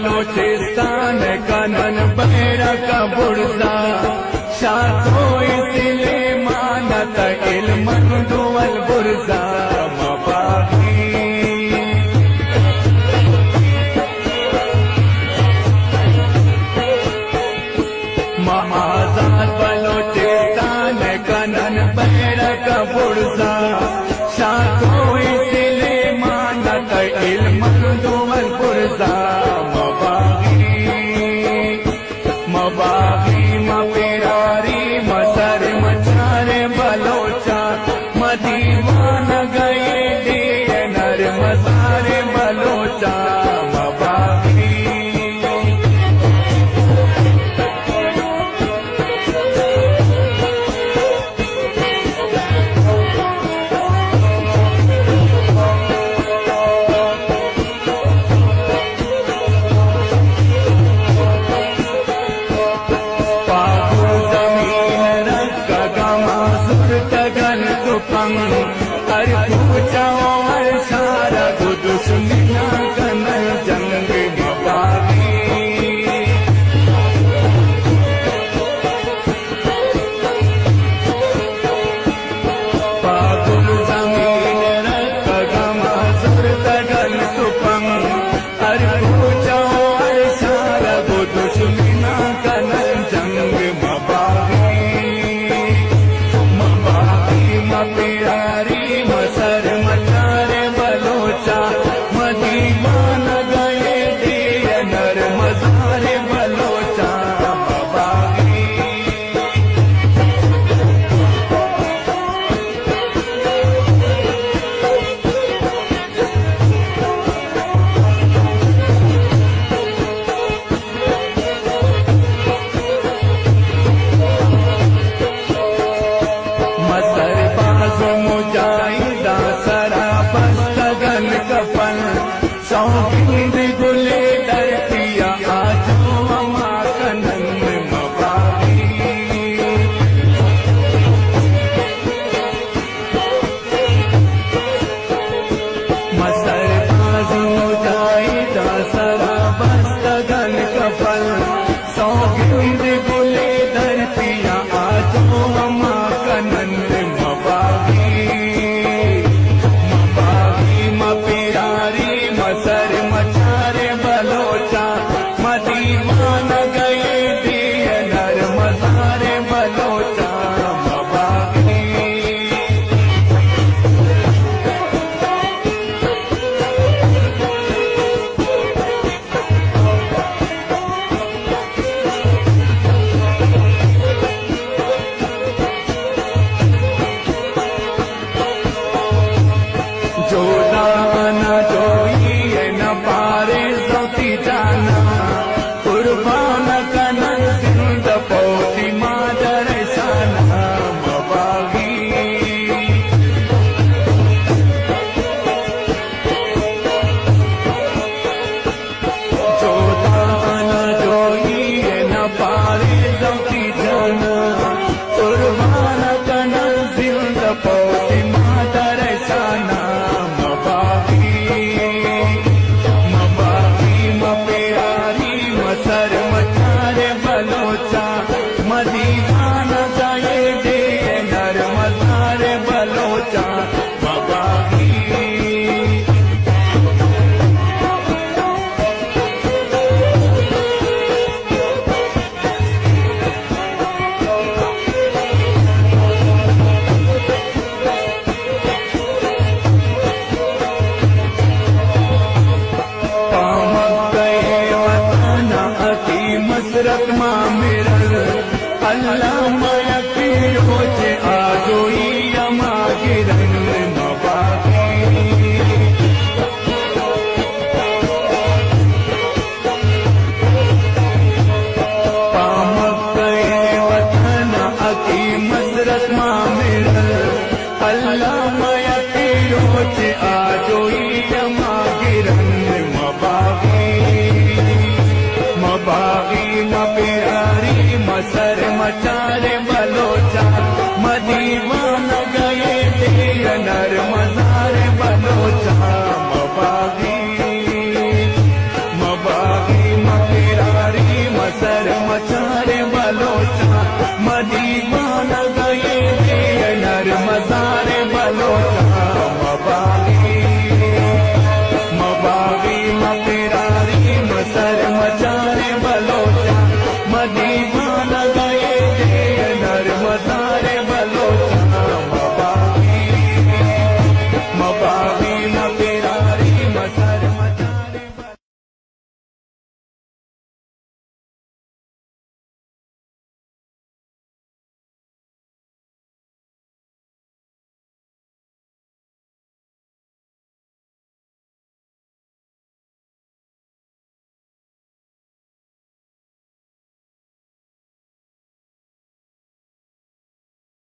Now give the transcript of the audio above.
Balochistan Kanan barrack बुरदा शातो इसले मानत इल्मन दुवल बुरदा मबाही आजाद Balochistan Kanan barrack बुरदा शातो इसले मानत इल्मन दुवल बुरदा मबागी मेरारी मसर मचारे बलोचा मदीवान गए दिए नर मसारे बलोचा मबागी अर पूछाओ हर सारा दुश्मना कन जंग मबागी पागुल जमीन रख गमा सुर तगन तुपंग अर पूछाओ हर सारा दुश्मना कन जंग मबागी प्यारी मसर मचारे बलोचा मदीवान गए दिए नर मसारे बलोचा मबागी मसर मुजाहिदा सरा बस्तगन कफन सौगीद गुले डरतिया आजो अमा कनन मबागी मसर मुजाहिदा सरा बस्तगन कफन सौगीद गुले डरतिया आजो अमा कनन मबागी प्यारी मसर